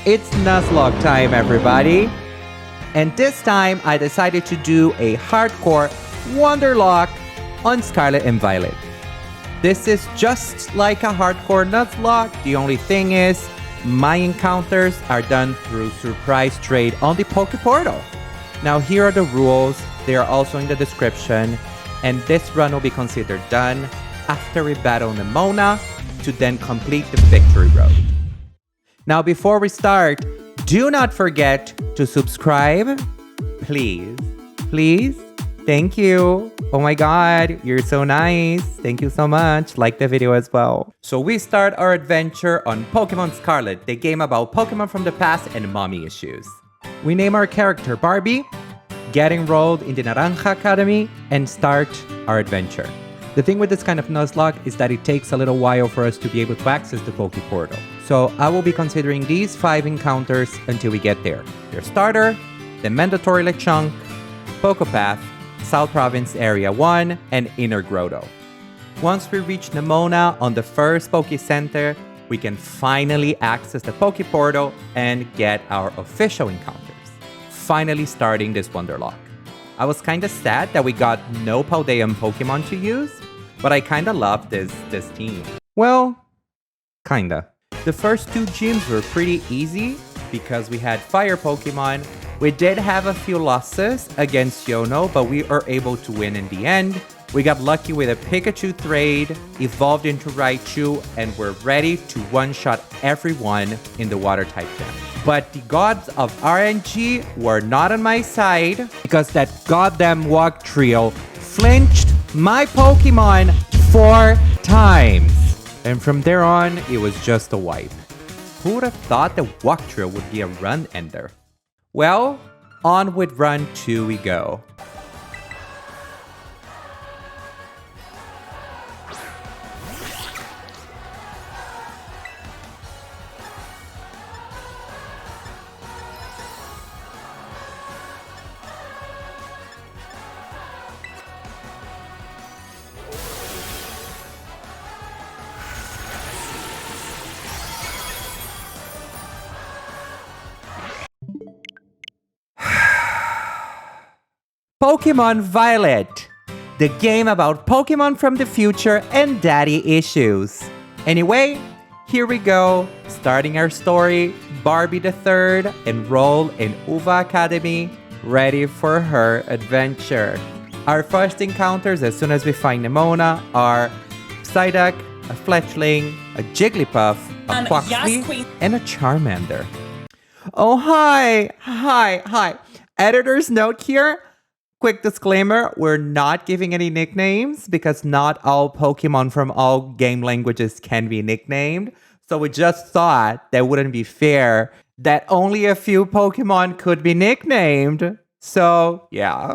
It's Nuzlocke time, everybody. And this time, I decided to do a hardcore wonderlocke on Scarlet and Violet. This is just like a hardcore Nuzlocke. The only thing is, my encounters are done through surprise trade on the Poképortal. Now, here are the rules. They are also in the description. And this run will be considered done after we battle Nemona to then complete the victory road. Now, before we start, do not forget to subscribe. Please. Please. Thank you. Oh my god, you're so nice. Thank you so much. Like the video as well. So we start our adventure on Pokemon Scarlet, the game about Pokemon from the past and mommy issues. We name our character Barbie, get enrolled in the Naranja Academy, and start our adventure. The thing with this kind of Nuzlocke is that it takes a little while for us to be able to access the Poképortal. So I will be considering these 5 encounters until we get there. Your starter, the mandatory Lechonk, Pokepath, South Province Area 1, and Inner Grotto. Once we reach Nemona on the first Poké Center, we can finally access the Poképortal and get our official encounters. Finally starting this wonderlocke. I was kinda sad that we got no Paldean Pokemon to use, but I kinda love this team. Well, kinda. The first 2 gyms were pretty easy because we had fire Pokemon. We did have a few losses against Yono, but we were able to win in the end. We got lucky with a Pikachu trade, evolved into Raichu, and we're ready to one-shot everyone in the Water-type gym. But the gods of RNG were not on my side because that goddamn Walk Trio flinched my Pokemon 4 times. And from there on, it was just a wipe. Who would have thought the Walk Trio would be a run ender? Well, on with run 2 we go. Pokemon Violet, the game about Pokemon from the future and daddy issues. Anyway, here we go, starting our story. Barbie the Third enrolled in Uva Academy, ready for her adventure. Our first encounters as soon as we find Nemona are Psyduck, a Fletchling, a Jigglypuff, a Quaxly, yes, and a Charmander. Oh, hi. Editor's note here. Quick disclaimer, we're not giving any nicknames because not all Pokemon from all game languages can be nicknamed. So we just thought that wouldn't be fair that only a few Pokemon could be nicknamed. So yeah,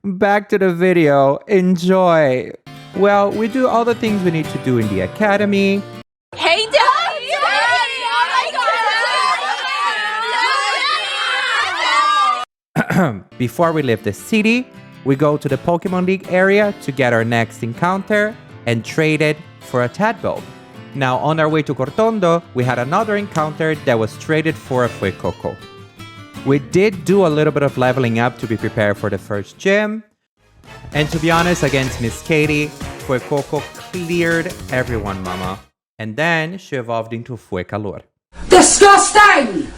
back to the video. Enjoy. Well, we do all the things we need to do in the academy. Hey, Daddy! Before we leave the city, we go to the Pokemon League area to get our next encounter and trade it for a Tadbulb. Now, on our way to Cortondo, we had another encounter that was traded for a Fuecoco. We did do a little bit of leveling up to be prepared for the first gym. And to be honest, against Miss Katie, Fuecoco cleared everyone, mama. And then she evolved into Fuecalor. Disgusting!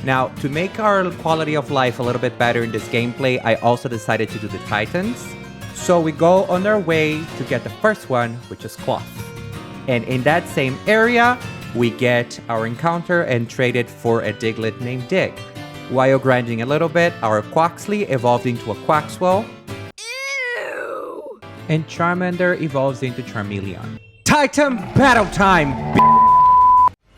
Now, to make our quality of life a little bit better in this gameplay, I also decided to do the Titans. So we go on our way to get the first one, which is Cloth. And in that same area, we get our encounter and trade it for a Diglett named Dig. While grinding a little bit, our Quaxly evolved into a Quaxwell. Ew! And Charmander evolves into Charmeleon. Titan battle time,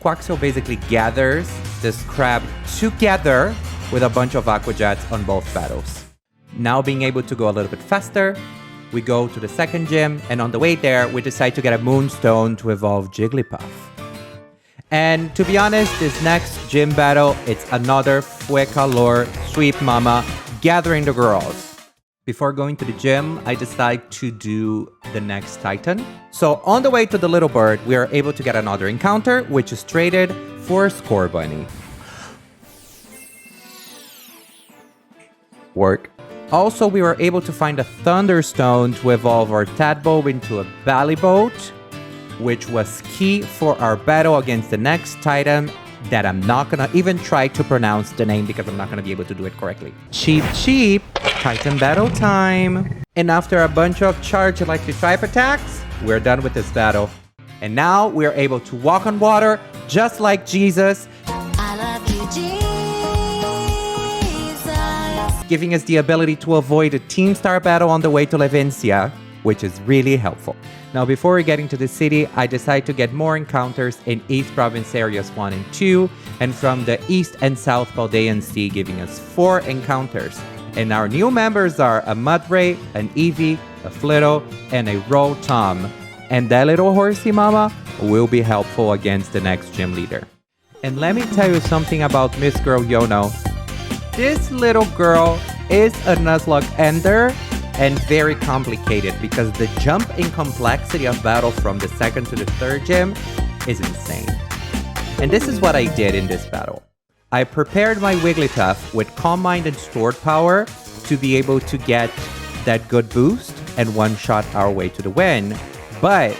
Quaxwell basically gathers this crab together with a bunch of Aqua Jets on both battles. Now being able to go a little bit faster, we go to the second gym, and on the way there, we decide to get a Moonstone to evolve Jigglypuff. And to be honest, this next gym battle, it's another Fuecalor Sweep Mama gathering the girls. Before going to the gym, I decide to do the next Titan. So on the way to the Little Bird, we are able to get another encounter, which is traded for a Scorbunny. work. Also, we were able to find a Thunderstone to evolve our Tadpole into a Ballyboat, which was key for our battle against the next Titan that I'm not gonna even try to pronounce the name because I'm not gonna be able to do it correctly. Cheap, cheap, Titan battle time. And after a bunch of charge electric type attacks, we're done with this battle. And now we're able to walk on water just like Jesus. I love you, Jesus. Giving us the ability to avoid a Team Star battle on the way to Levencia, which is really helpful. Now, before we get into the city, I decided to get more encounters in East Province areas 1 and 2, and from the East and South Paldean Sea, giving us 4 encounters. And our new members are a Mudray, an Eevee, a Flitto, and a Rotom. And that little horsey mama will be helpful against the next gym leader. And let me tell you something about Miss Girl Yono. This little girl is a Nuzlocke ender, and very complicated because the jump in complexity of battle from the 2nd to the 3rd gym is insane. And this is what I did in this battle. I prepared my Wigglytuff with Calm Mind and Stored Power to be able to get that good boost and one-shot our way to the win. But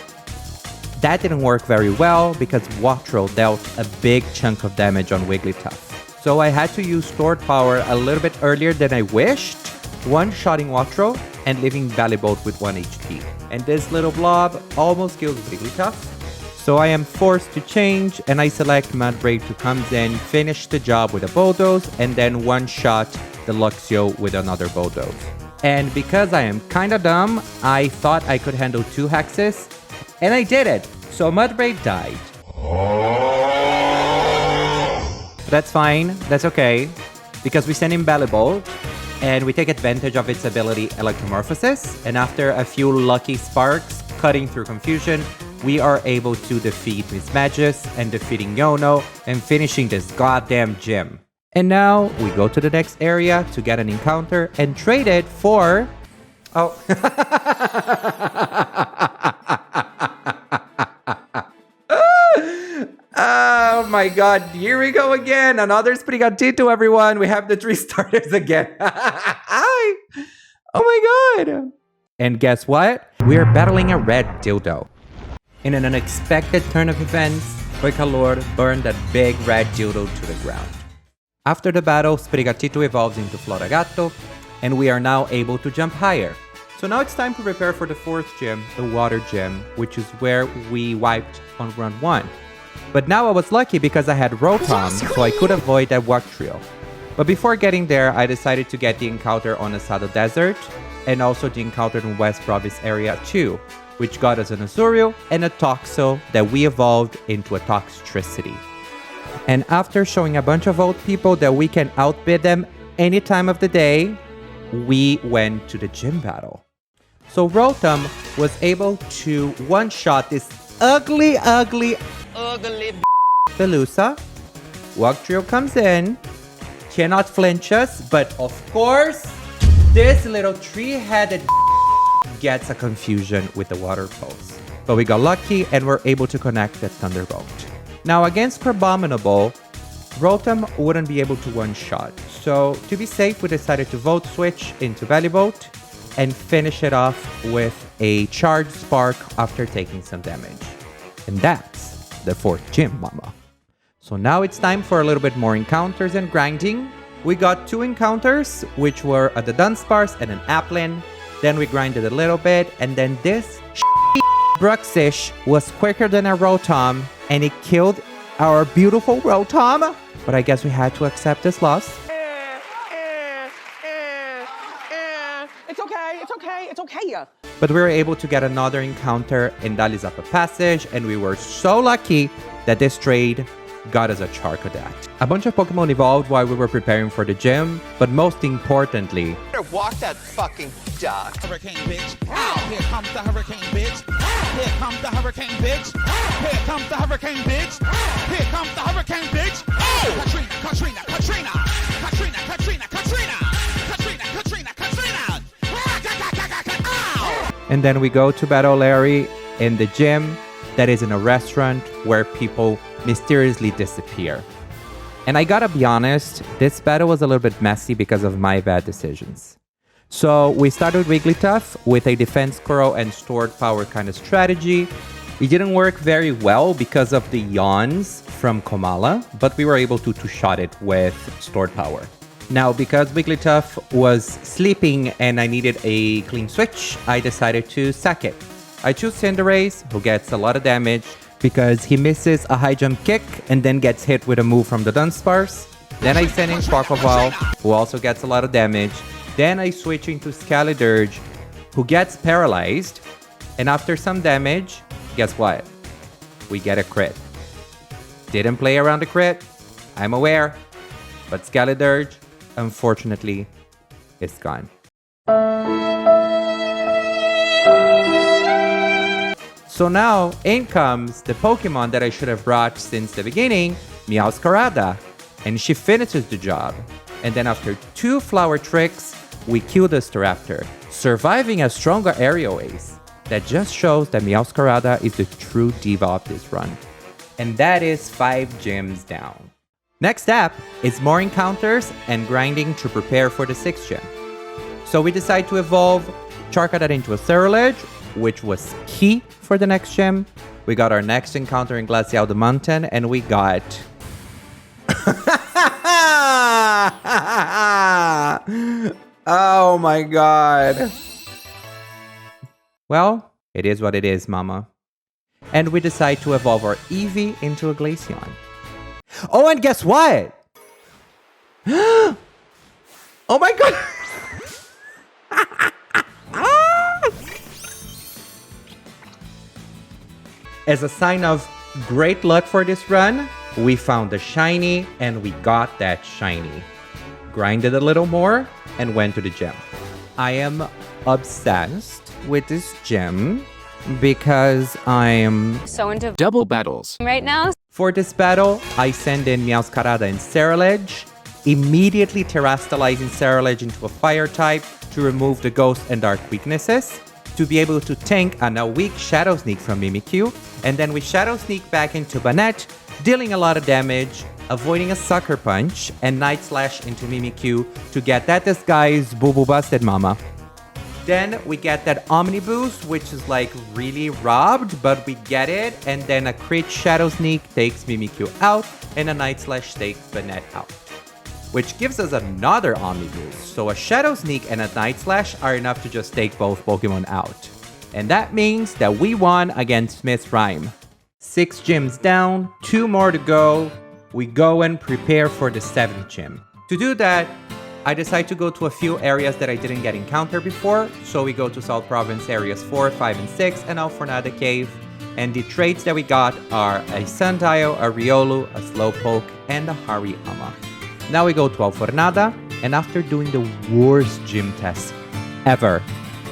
that didn't work very well because Wattrel dealt a big chunk of damage on Wigglytuff. So I had to use Stored Power a little bit earlier than I wished, one-shotting Wattrel and leaving Ballyboat with 1 HP. And this little blob almost kills Wigglytuff. So I am forced to change and I select Mudbrave to come in, finish the job with a Bulldoze, and then one-shot the Luxio with another Bulldoze. And because I am kinda dumb, I thought I could handle 2 Hexes, and I did it. So Mudbrave died. That's fine, that's okay, because we send in Ballybolt, and we take advantage of its ability Electromorphosis, and after a few lucky sparks cutting through confusion, we are able to defeat Miss Magus and defeating Yono and finishing this goddamn gym. And now we go to the next area to get an encounter and trade it for... Oh. Oh my god, here we go again. Another Sprigatito, everyone. We have the 3 starters again. Oh my god. And guess what? We're battling a red dildo. In an unexpected turn of events, Boicalor burned that big red dildo to the ground. After the battle, Sprigatito evolves into Floragato, and we are now able to jump higher. So now it's time to prepare for the 4th gym, the Water Gym, which is where we wiped on run 1. But now I was lucky because I had Rotom, so I could avoid that Walk Trio. But before getting there, I decided to get the encounter on Asado Desert, and also the encounter in West Province area 2, which got us an Azurill and a Toxel that we evolved into a Toxtricity. And after showing a bunch of old people that we can outbid them any time of the day, we went to the gym battle. So Rotom was able to one-shot this ugly Velusa. Wugtrio comes in, cannot flinch us, but of course, this little 3-headed gets a confusion with the water pulse. But we got lucky and were able to connect the Thunderbolt. Now against Crabominable, Rotom wouldn't be able to one-shot. So to be safe, we decided to Volt Switch into Ballyboat and finish it off with a Charge Spark after taking some damage. And that's the 4th gym, mama. So now it's time for a little bit more encounters and grinding. We got 2 encounters, which were a Dunsparce and an Applin. Then we grinded a little bit, and then this Bruxish was quicker than a Rotom, and it killed our beautiful Rotom. But I guess we had to accept this loss. It's okay. But we were able to get another encounter in Dalizapa Passage, and we were so lucky that this trade got us a Charcadet. A bunch of Pokemon evolved while we were preparing for the gym, but most importantly... Walk that fucking duck. Hurricane, bitch. Here comes the hurricane, bitch. Here comes the hurricane, bitch. Here comes the hurricane, bitch. Here comes the hurricane, bitch. Oh! Katrina. And then we go to battle Larry in the gym that is in a restaurant where people mysteriously disappear. And I gotta be honest, this battle was a little bit messy because of my bad decisions. So we started Wigglytuff with a defense curl and stored power kind of strategy. It didn't work very well because of the yawns from Komala, but we were able to two-shot it with stored power. Now, because Wigglytuff was sleeping and I needed a clean switch, I decided to sack it. I choose Cinderace, who gets a lot of damage because he misses a high jump kick and then gets hit with a move from the Dunsparce. Then I send in Sparkleval, who also gets a lot of damage. Then I switch into Scarlet, who gets paralyzed. And after some damage, guess what? We get a crit. Didn't play around the crit, I'm aware. But Scarlet, unfortunately, is gone. So now, in comes the Pokemon that I should have brought since the beginning, Meowscarada. And she finishes the job. And then after 2 flower tricks, we kill the Staraptor, surviving a stronger aerial ace. That just shows that Meowscarada is the true diva of this run. And that is 5 gyms down. Next step is more encounters and grinding to prepare for the 6th gym. So we decide to evolve Charcadet into a Cerulege, which was key for the next gym. We got our next encounter in Glacial the Mountain, and we got... Oh my god. Well, it is what it is, mama. And we decide to evolve our Eevee into a Glaceon. Oh, and guess what? Oh my god! As a sign of great luck for this run, we found a shiny and we got that shiny. Grinded a little more and went to the gym. I am obsessed with this gym because I'm So into Double battles. right now. For this battle, I send in Meowscarada and Cerulege, immediately terastallizing Cerulege into a fire type to remove the ghost and dark weaknesses, to be able to tank a now weak Shadow Sneak from Mimikyu, and then we Shadow Sneak back into Banette, dealing a lot of damage, avoiding a Sucker Punch, and Night Slash into Mimikyu to get that disguise Boo Boo Busted Mama. Then we get that Omni Boost, which is like really robbed, but we get it, and then a crit Shadow Sneak takes Mimikyu out, and a Night Slash takes Banette out, which gives us another Omni Boost. So a Shadow Sneak and a Night Slash are enough to just take both Pokemon out. And that means that we won against Smith's Rhyme. 6 gyms down, 2 more to go. We go and prepare for the 7th gym. To do that, I decide to go to a few areas that I didn't get encountered before. So we go to South Province areas 4, 5, and 6, and Alfornada Cave. And the traits that we got are a Sandile, a Riolu, a Slowpoke, and a Hariyama. Now we go to Alfornada, and after doing the worst gym test ever,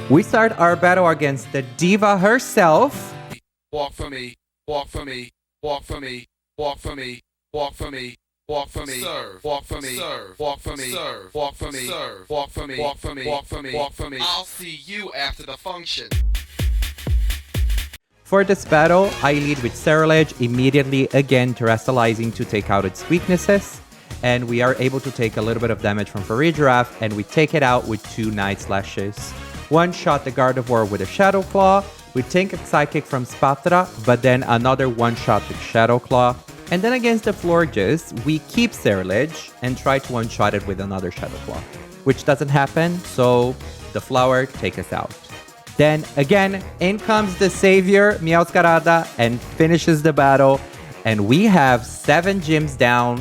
we start our battle against the diva herself. Walk for me, walk for me, walk for me, walk for me, walk for me, walk for me, serve, walk for me, serve, walk for me, serve, walk for me, serve, walk for me, walk for me, walk for me, walk for me. I'll see you after the function. For this battle, I lead with Cerulege, immediately again terastallizing to take out its weaknesses. And we are able to take a little bit of damage from Farigiraf, and we take it out with 2 Night Slashes. One shot the Gardevoir with a Shadow Claw, we tank a Psychic from Spatra, but then another one shot with Shadow Claw. And then against the Florges, we keep Cerulege and try to one-shot it with another Shadow Claw, which doesn't happen, so the flower takes us out. Then again, in comes the savior, Meowscarada, and finishes the battle, and we have 7 gyms down,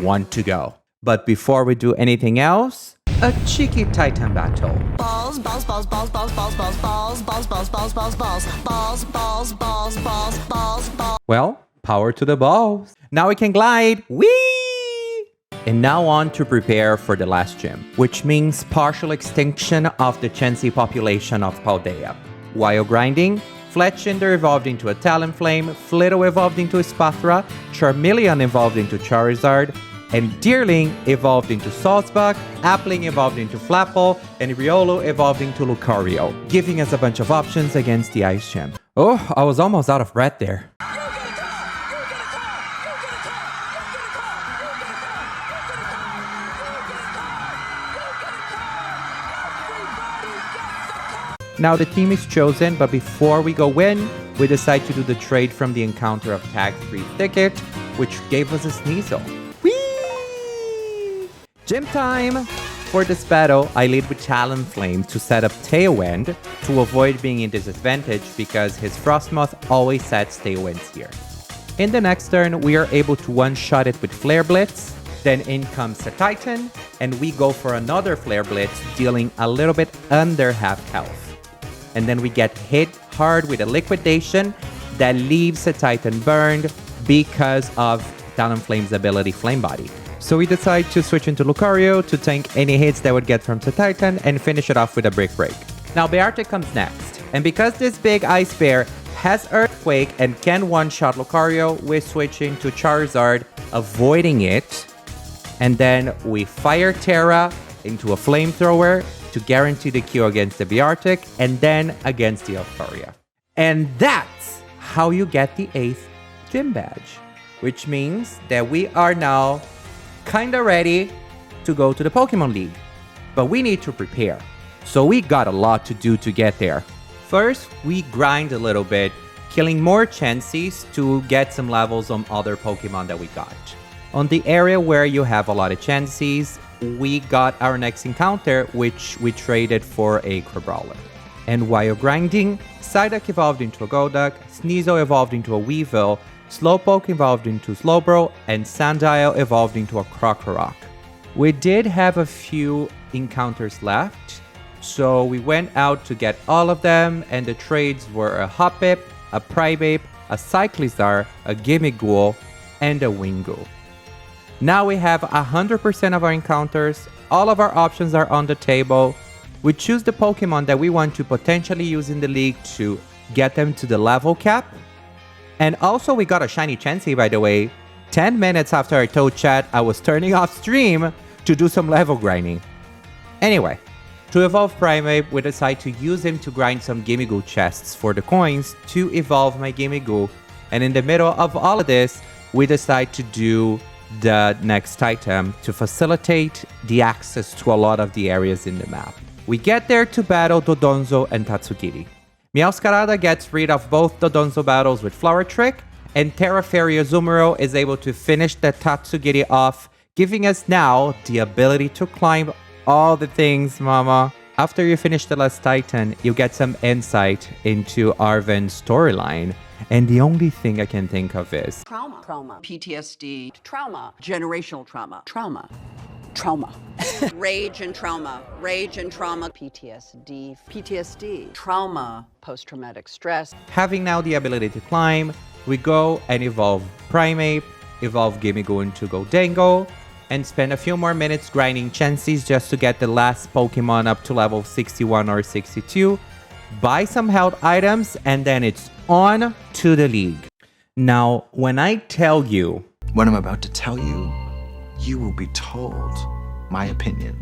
1 to go. But before we do anything else, a cheeky Titan battle. Balls, balls, balls, balls, balls, balls, balls, balls, balls, balls, balls, balls, balls, balls, balls, balls, balls, balls, balls. Well, power to the balls. Now we can glide. Whee! And now on to prepare for the last gym, which means partial extinction of the Chansey population of Paldea. While grinding, Fletchinder evolved into a Talonflame, Flitto evolved into a Spatra, Charmeleon evolved into Charizard, and Deerling evolved into Salzbuck, Appling evolved into Flapple, and Riolu evolved into Lucario, giving us a bunch of options against the Ice Gym. Oh, I was almost out of breath there. Now the team is chosen, but before we go in, we decide to do the trade from the encounter of Tag 3 Thicket, which gave us a Sneasel. Whee! Gym time! For this battle, I lead with Talonflame to set up Tailwind to avoid being in disadvantage because his Frostmoth always sets Tailwinds here. In the next turn, we are able to one-shot it with Flare Blitz, then in comes the Titan, and we go for another Flare Blitz, dealing a little bit under half health. And then we get hit hard with a Liquidation that leaves the Titan burned because of Talonflame's ability Flame Body. So we decide to switch into Lucario to tank any hits that would get from the Titan and finish it off with a Brick Break. Now Beartic comes next, and because this big Ice Bear has Earthquake and can one-shot Lucario, we're switching to Charizard, avoiding it, and then we fire Terra into a Flamethrower to guarantee the Q against the Beartic and then against the Lucario. And that's how you get the 8th Gym Badge, which means that we are now kinda ready to go to the Pokemon League, but we need to prepare. So we got a lot to do to get there. First, we grind a little bit, killing more chances to get some levels on other Pokemon that we got. On the area where you have a lot of chances, we got our next encounter, which we traded for a Crabrawler. And while grinding, Psyduck evolved into a Golduck, Sneasel evolved into a Weavile, Slowpoke evolved into Slowbro, and Sandile evolved into a Krokorok. We did have a few encounters left, so we went out to get all of them, and the trades were a Hoppip, a Primeape, a Cyclizar, a Gimmighoul, and a Wingull. Now we have 100% of our encounters, all of our options are on the table. We choose the Pokemon that we want to potentially use in the league to get them to the level cap. And also we got a shiny Chansey, by the way. 10 minutes after I told chat I was turning off stream to do some level grinding. Anyway, to evolve Primeape, we decide to use him to grind some Gimmighoul chests for the coins to evolve my Gimmighoul. And in the middle of all of this, we decide to do the next item to facilitate the access to a lot of the areas in the map. We get there to battle Dodonzo and Tatsugiri. Meowscarada gets rid of both Dodonzo battles with Flower Trick, and Terraferia Azumarill is able to finish the Tatsugiri off, giving us now the ability to climb all the things, mama. After you finish the last Titan, you get some insight into Arven's storyline, and the only thing I can think of is trauma, PTSD, trauma, generational trauma, rage and trauma, PTSD, trauma, post-traumatic stress. Having now the ability to climb, we go and evolve Primeape, evolve Gimmighoul into Goldango, and spend a few more minutes grinding Chanseys just to get the last Pokemon up to level 61 or 62, buy some health items, and then it's on to the league. Now, when I tell you... What I'm about to tell you, you will be told my opinion.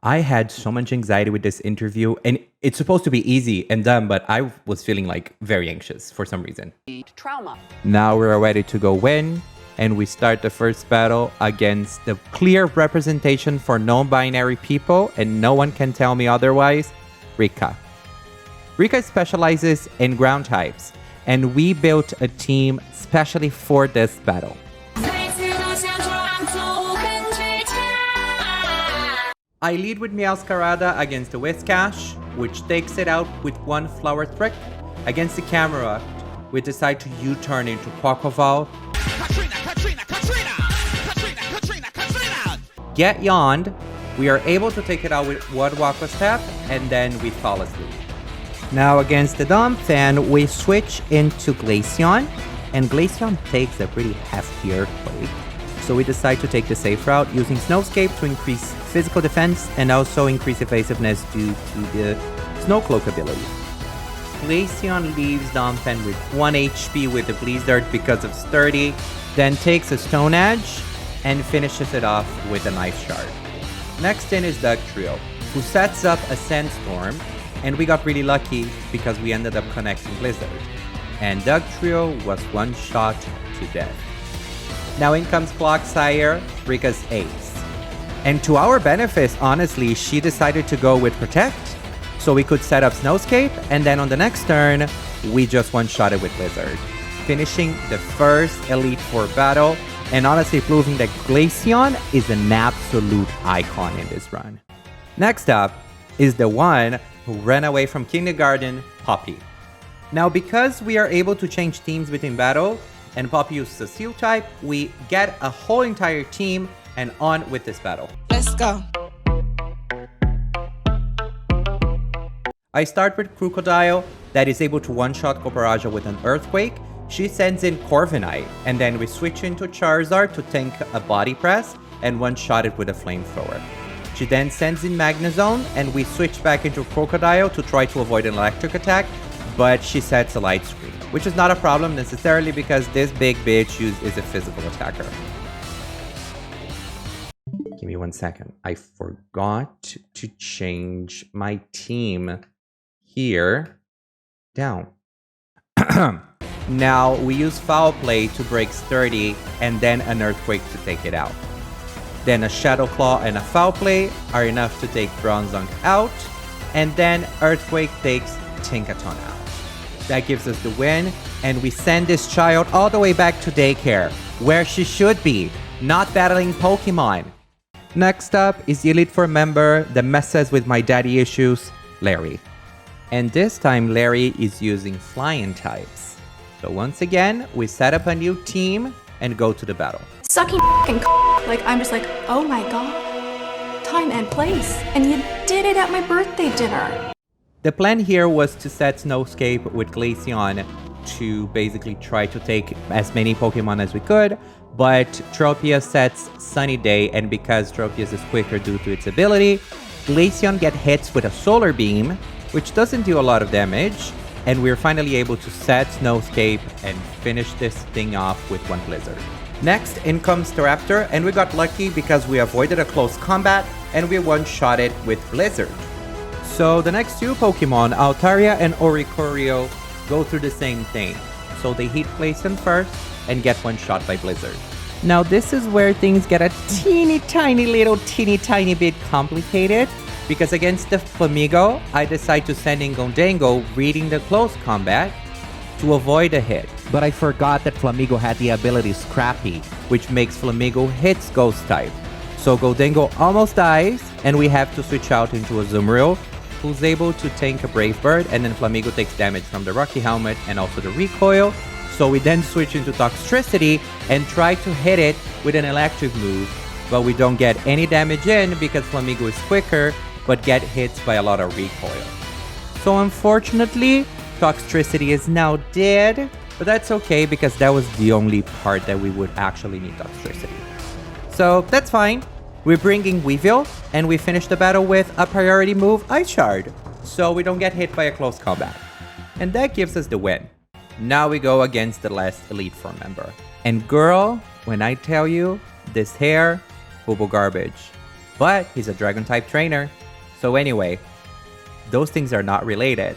I had so much anxiety with this interview, and it's supposed to be easy and done, but I was feeling like very anxious for some reason. Trauma. Now we're ready to go win, and we start the first battle against the clear representation for non-binary people, and no one can tell me otherwise, Rika. Rika specializes in ground types, and we built a team specially for this battle. I lead with Meowscarada against the Whiscash, which takes it out with one Flower Trick. Against the Camerupt, we decide to U-turn into Quaquaval. Get yawned, we are able to take it out with one Waka Step, and then we fall asleep. Now against the Donphan, we switch into Glaceon, and Glaceon takes a pretty hefty Earthquake. So we decide to take the safe route using Snowscape to increase physical defense and also increase evasiveness due to the Snow Cloak ability. Glaceon leaves Donphan with 1 HP with the Blizzard because of Sturdy, then takes a Stone Edge and finishes it off with a Knife Shard. Next in is Dugtrio, who sets up a Sandstorm, and we got really lucky because we ended up connecting Blizzard. And Dugtrio was one shot to death. Now in comes Clocksire, Rika's ace. And to our benefit, honestly, she decided to go with Protect. So we could set up Snowscape, and then on the next turn, we just one-shotted with Blizzard, finishing the first Elite Four battle, and honestly proving that Glaceon is an absolute icon in this run. Next up is the one who ran away from kindergarten, Poppy. Now, because we are able to change teams between battle, and Poppy uses a Steel type, we get a whole entire team and on with this battle. Let's go. I start with Crocodile that is able to one-shot Coparaja with an Earthquake. She sends in Corviknight, and then we switch into Charizard to tank a Body Press and one-shot it with a Flamethrower. She then sends in Magnezone, and we switch back into Crocodile to try to avoid an electric attack, but she sets a Light Screen, which is not a problem necessarily because this big bitch is a physical attacker. Give me 1 second. I forgot to change my team here down. Now we use Foul Play to break Sturdy and then an Earthquake to take it out. Then a Shadow Claw and a Foul Play are enough to take Bronzong out, and then Earthquake takes Tinkaton out. That gives us the win, and we send this child all the way back to daycare, where she should be, not battling Pokemon. Next up is the Elite Four member that messes with my daddy issues, Larry. And this time Larry is using flying types. So once again, we set up a new team and go to the battle. Sucking like I'm just like, oh my god, time and place, and you did it at my birthday dinner. The plan here was to set Snowscape with Glaceon to basically try to take as many Pokemon as we could, but Tropius sets Sunny Day, and because Tropius is quicker due to its ability, Glaceon gets hits with a Solar Beam, which doesn't do a lot of damage, and we're finally able to set Snowscape and finish this thing off with one Blizzard. Next, in comes Staraptor, and we got lucky because we avoided a close combat and we one-shot it with Blizzard. So the next two Pokemon, Altaria and Oricorio, go through the same thing. So they hit Glaceon first and get one shot by Blizzard. Now this is where things get a teeny tiny bit complicated, because against the Flamigo, I decide to send in Gholdengo reading the close combat to avoid a hit. But I forgot that Flamigo had the ability Scrappy, which makes Flamigo hits Ghost type. So Gholdengo almost dies, and we have to switch out into a Azumarill, who's able to tank a Brave Bird, and then Flamigo takes damage from the Rocky Helmet and also the recoil. So we then switch into Toxtricity and try to hit it with an electric move, but we don't get any damage in because Flamigo is quicker, but get hit by a lot of recoil. So unfortunately, Toxtricity is now dead, but that's okay because that was the only part that we would actually need Toxtricity. So that's fine. We're bringing Weavile, and we finish the battle with a priority move, Ice Shard, so we don't get hit by a close combat. And that gives us the win. Now we go against the last Elite Four member. And girl, when I tell you, this hair, boo-boo garbage. But he's a Dragon-type trainer. So anyway, those things are not related.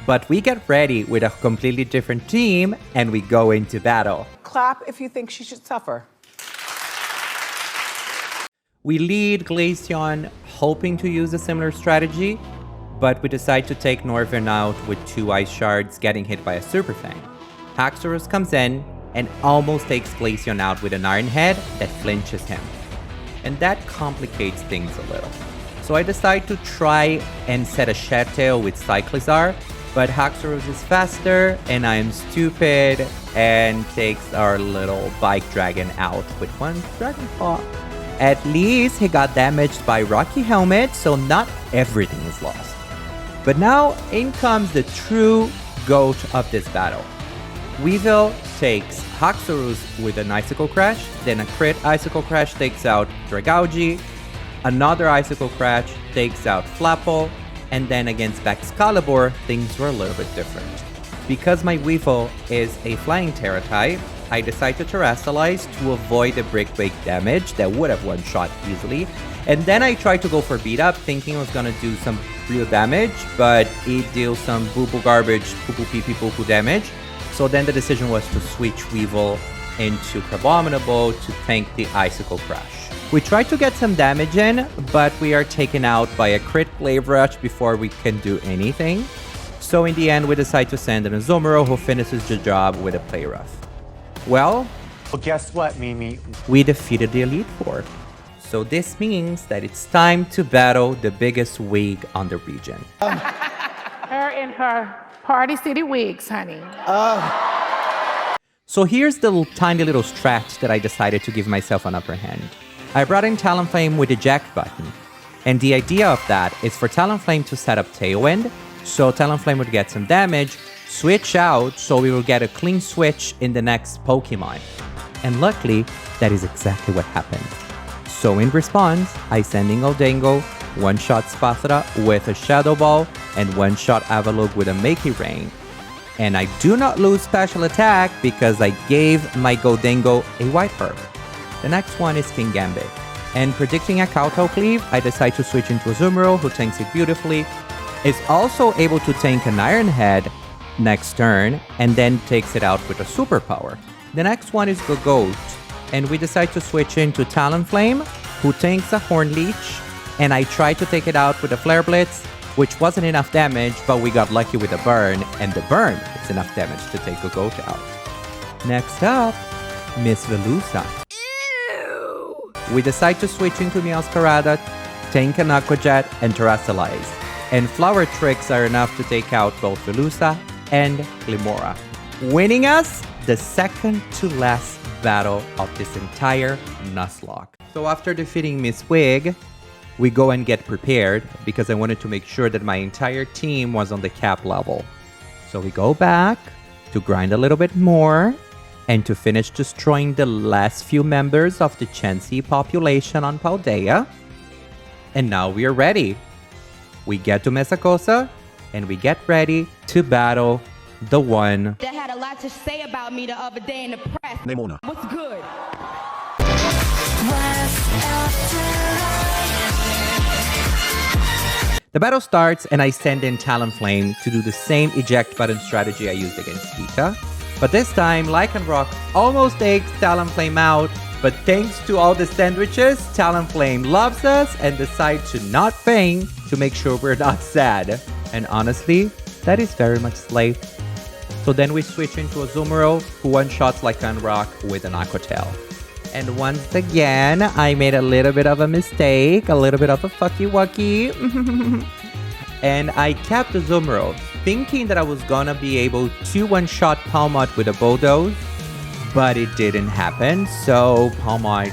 But we get ready with a completely different team, and we go into battle. Clap if you think she should suffer. We lead Glaceon, hoping to use a similar strategy, but we decide to take Northern out with 2 Ice Shards, getting hit by a Super Fang. Haxorus comes in and almost takes Glaceon out with an Iron Head that flinches him. And that complicates things a little. So I decide to try and set a Shed Tail with Cyclizar, but Haxorus is faster and I am stupid and takes our little Bike Dragon out with 1 Dragon Claw. At least he got damaged by Rocky Helmet, so not everything is lost. But now in comes the true GOAT of this battle. Weavile takes Haxorus with an Icicle Crash, then a crit Icicle Crash takes out Dragauji, another Icicle Crash takes out Flapple, and then against Baxcalibur, things were a little bit different. Because my Weavile is a Flying Terra type, I decide to Terrastallize to avoid the Brick Break damage that would have one-shot easily, and then I try to go for Beat Up, thinking it was gonna do some real damage, but it deals some boo-boo garbage, poo-poo pee-pee poo-poo damage. So then the decision was to switch Weavile into Crabominable to tank the Icicle Crash. We try to get some damage in, but we are taken out by a crit Glaive Rush before we can do anything. So in the end, we decide to send an Azumarill who finishes the job with a Play Rough. Well, guess what, Mimi? We defeated the Elite Four. So this means that it's time to battle the biggest wig on the region. Her in her Party City wigs, honey. So here's the tiny little strat that I decided to give myself an upper hand. I brought in Talonflame with the eject button. And the idea of that is for Talonflame to set up Tailwind, so Talonflame would get some damage, switch out, so we will get a clean switch in the next Pokemon. And luckily, that is exactly what happened. So in response, I send Dingo, one-shot Spasara with a Shadow Ball, and one-shot Avalugg with a Makey Rain. And I do not lose special attack because I gave my Goldingo a White Herb. The next one is King Gambit. And predicting a Kowtow Cleave, I decide to switch into Azumarill, who tanks it beautifully. Is also able to tank an Iron Head next turn, and then takes it out with a Superpower. The next one is Gogoat, and we decide to switch into Talonflame, who tanks a Horn Leech, and I try to take it out with a Flare Blitz, which wasn't enough damage, but we got lucky with the burn, and the burn is enough damage to take Gogoat out. Next up, Miss Velusa. Ew. We decide to switch into Meowscarada, tank an Aqua Jet, and Terrasilize. And Flower Tricks are enough to take out both Velusa and Glimora, winning us the second to last battle of this entire Nuzlocke. So after defeating Miss Wig, we go and get prepared because I wanted to make sure that my entire team was on the cap level. So we go back to grind a little bit more and to finish destroying the last few members of the Chansey population on Paldea. And now we are ready. We get to Mesacosa and we get ready to battle the one that had a lot to say about me the other day in the press. Nemona. What's good? The battle starts and I send in Talonflame to do the same eject button strategy I used against Pika. But this time, Lycanroc almost takes Talonflame out, but thanks to all the sandwiches, Talonflame loves us and decides to not faint to make sure we're not sad. And honestly, that is very much slay. So then we switch into Azumarill, who one-shots Lycanroc with an Aqua Tail. And once again, I made a little bit of a mistake, a little bit of a fucky-wucky. And I kept Azumarill, thinking that I was gonna be able to one-shot Palmot with a Bulldoze, but it didn't happen, so Palmot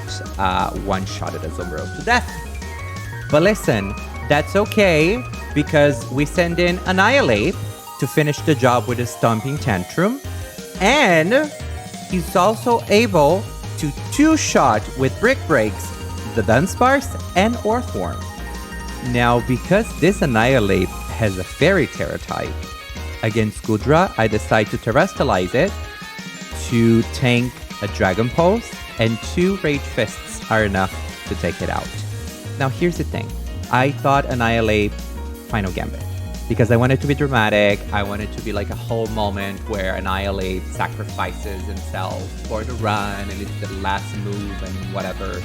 one-shotted Azumarill to death. But listen, that's okay, because we send in Annihilate to finish the job with a Stomping Tantrum, and he's also able to two-shot with Brick Breaks the Dunsparce and Orthworm. Now, because this Annihilate has a Fairy Terra type, against Gudra, I decide to Terrestrialize it to tank a Dragon Pulse, and 2 Rage Fists are enough to take it out. Now, here's the thing. I thought Annihilate Final Gambit, because I wanted to be dramatic. I wanted to be like a whole moment where Annihilate sacrifices himself for the run, and it's the last move and whatever.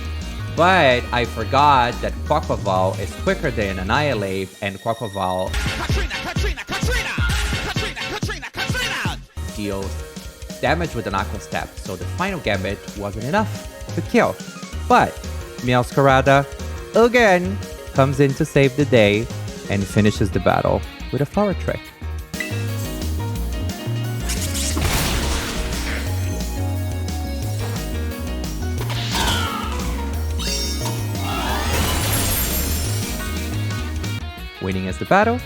But I forgot that Quaquaval is quicker than Annihilate, and Quaquaval deals damage with an Aqua Step, so the Final Gambit wasn't enough to kill. But Meowscarada again comes in to save the day and finishes the battle with a Flower Trick. Winning as the battle,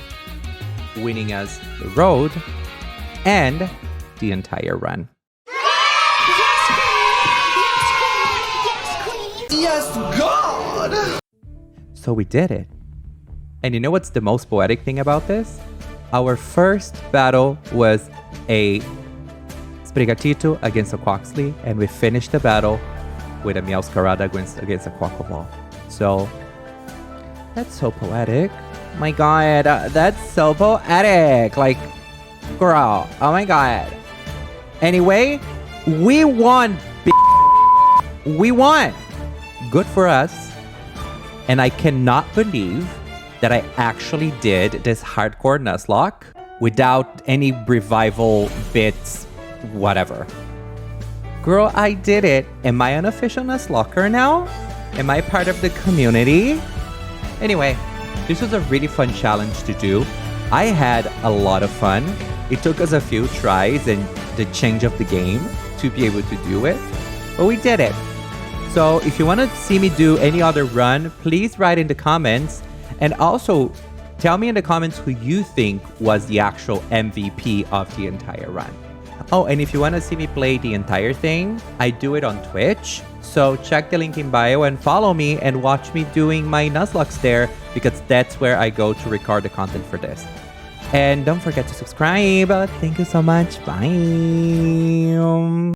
winning as the road, and the entire run. Yes, God! So we did it. And you know what's the most poetic thing about this? Our first battle was a Sprigatito against a Quaxly, and we finished the battle with a Meowscarada against a Quaquaval. So, that's so poetic. My god, that's so poetic. Like, girl, oh my god. Anyway, we won, we won. good for us. And I cannot believe that I actually did this hardcore Nuzlocke without any revival bits, whatever. Girl, I did it. Am I an official Nuzlocker now? Am I part of the community? Anyway, this was a really fun challenge to do. I had a lot of fun. It took us a few tries and the change of the game to be able to do it, but we did it. So if you want to see me do any other run, please write in the comments, and also tell me in the comments who you think was the actual MVP of the entire run. Oh, and if you want to see me play the entire thing, I do it on Twitch. So check the link in bio and follow me and watch me doing my Nuzlocks there, because that's where I go to record the content for this. And don't forget to subscribe. Thank you so much. Bye.